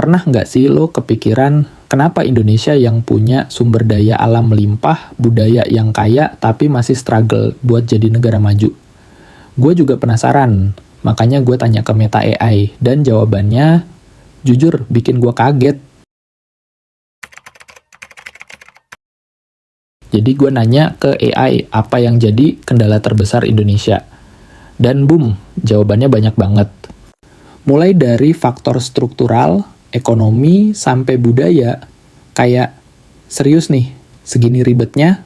Pernah nggak sih lo kepikiran kenapa Indonesia yang punya sumber daya alam melimpah, budaya yang kaya, tapi masih struggle buat jadi negara maju? Gue juga penasaran, makanya gue tanya ke Meta AI, dan jawabannya jujur bikin gue kaget. Jadi gue nanya ke AI, apa yang jadi kendala terbesar Indonesia? Dan boom, jawabannya banyak banget. Mulai dari faktor struktural, ekonomi, sampai budaya, kayak serius nih, segini ribetnya?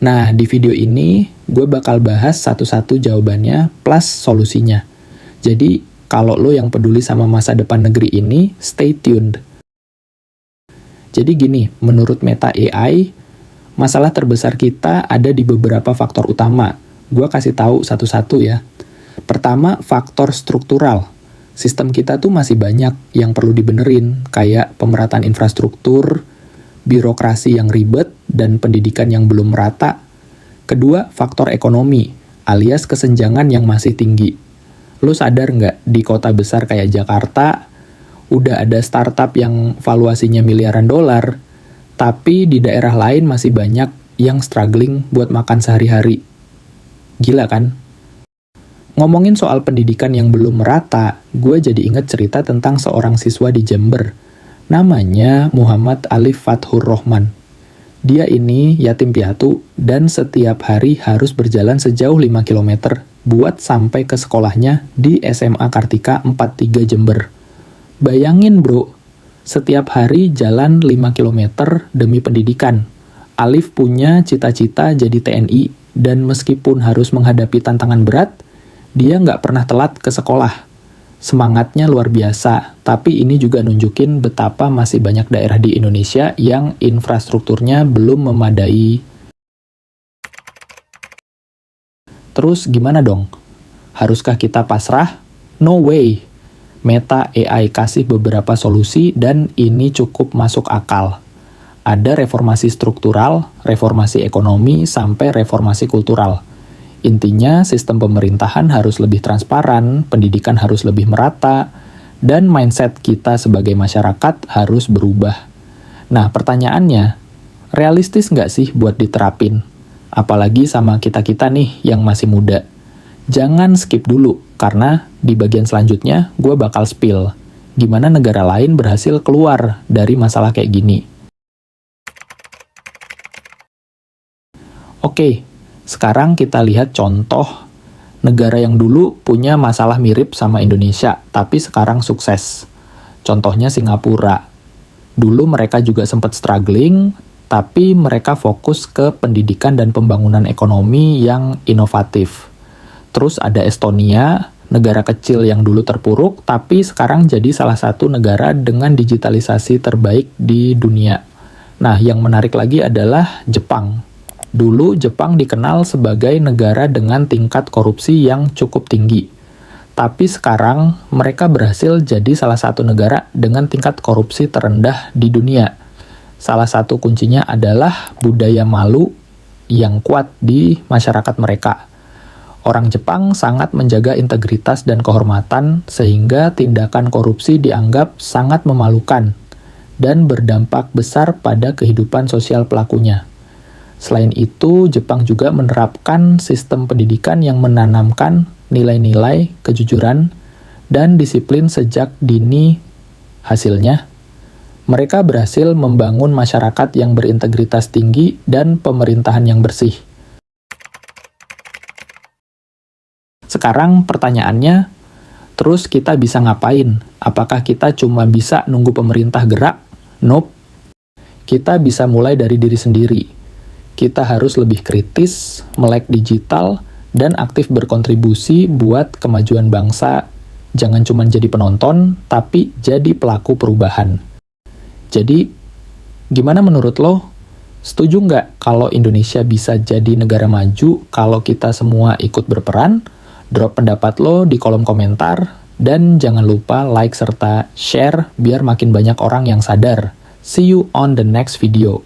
Nah, di video ini gue bakal bahas satu-satu jawabannya plus solusinya. Jadi, kalau lo yang peduli sama masa depan negeri ini, stay tuned. Jadi gini, menurut Meta AI, masalah terbesar kita ada di beberapa faktor utama. Gue kasih tahu satu-satu ya. Pertama, faktor struktural. Sistem kita tuh masih banyak yang perlu dibenerin, kayak pemerataan infrastruktur, birokrasi yang ribet, dan pendidikan yang belum merata. Kedua, faktor ekonomi, alias kesenjangan yang masih tinggi. Lo sadar nggak, di kota besar kayak Jakarta, udah ada startup yang valuasinya miliaran dolar, tapi di daerah lain masih banyak yang struggling buat makan sehari-hari. Gila kan? Ngomongin soal pendidikan yang belum merata, gue jadi inget cerita tentang seorang siswa di Jember. Namanya Muhammad Alif Fathur Rahman. Dia ini yatim piatu dan setiap hari harus berjalan sejauh 5 km buat sampai ke sekolahnya di SMA Kartika 43 Jember. Bayangin bro, setiap hari jalan 5 km demi pendidikan. Alif punya cita-cita jadi TNI dan meskipun harus menghadapi tantangan berat, dia nggak pernah telat ke sekolah. Semangatnya luar biasa, tapi ini juga nunjukin betapa masih banyak daerah di Indonesia yang infrastrukturnya belum memadai. Terus gimana dong? Haruskah kita pasrah? No way! Meta AI kasih beberapa solusi dan ini cukup masuk akal. Ada reformasi struktural, reformasi ekonomi, sampai reformasi kultural. Intinya, sistem pemerintahan harus lebih transparan, pendidikan harus lebih merata, dan mindset kita sebagai masyarakat harus berubah. Nah, pertanyaannya, realistis nggak sih buat diterapin? Apalagi sama kita-kita nih yang masih muda. Jangan skip dulu, karena di bagian selanjutnya gue bakal spill gimana negara lain berhasil keluar dari masalah kayak gini. Oke. Sekarang kita lihat contoh negara yang dulu punya masalah mirip sama Indonesia, tapi sekarang sukses. Contohnya Singapura. Dulu mereka juga sempat struggling, tapi mereka fokus ke pendidikan dan pembangunan ekonomi yang inovatif. Terus ada Estonia, negara kecil yang dulu terpuruk, tapi sekarang jadi salah satu negara dengan digitalisasi terbaik di dunia. Nah, yang menarik lagi adalah Jepang. Dulu Jepang dikenal sebagai negara dengan tingkat korupsi yang cukup tinggi. Tapi sekarang mereka berhasil jadi salah satu negara dengan tingkat korupsi terendah di dunia. Salah satu kuncinya adalah budaya malu yang kuat di masyarakat mereka. Orang Jepang sangat menjaga integritas dan kehormatan sehingga tindakan korupsi dianggap sangat memalukan dan berdampak besar pada kehidupan sosial pelakunya. Selain itu, Jepang juga menerapkan sistem pendidikan yang menanamkan nilai-nilai kejujuran dan disiplin sejak dini. Hasilnya, mereka berhasil membangun masyarakat yang berintegritas tinggi dan pemerintahan yang bersih. Sekarang pertanyaannya, terus kita bisa ngapain? Apakah kita cuma bisa nunggu pemerintah gerak? Nope. Kita bisa mulai dari diri sendiri. Kita harus lebih kritis, melek digital, dan aktif berkontribusi buat kemajuan bangsa. Jangan cuma jadi penonton, tapi jadi pelaku perubahan. Jadi, gimana menurut lo? Setuju nggak kalau Indonesia bisa jadi negara maju kalau kita semua ikut berperan? Drop pendapat lo di kolom komentar, dan jangan lupa like serta share biar makin banyak orang yang sadar. See you on the next video.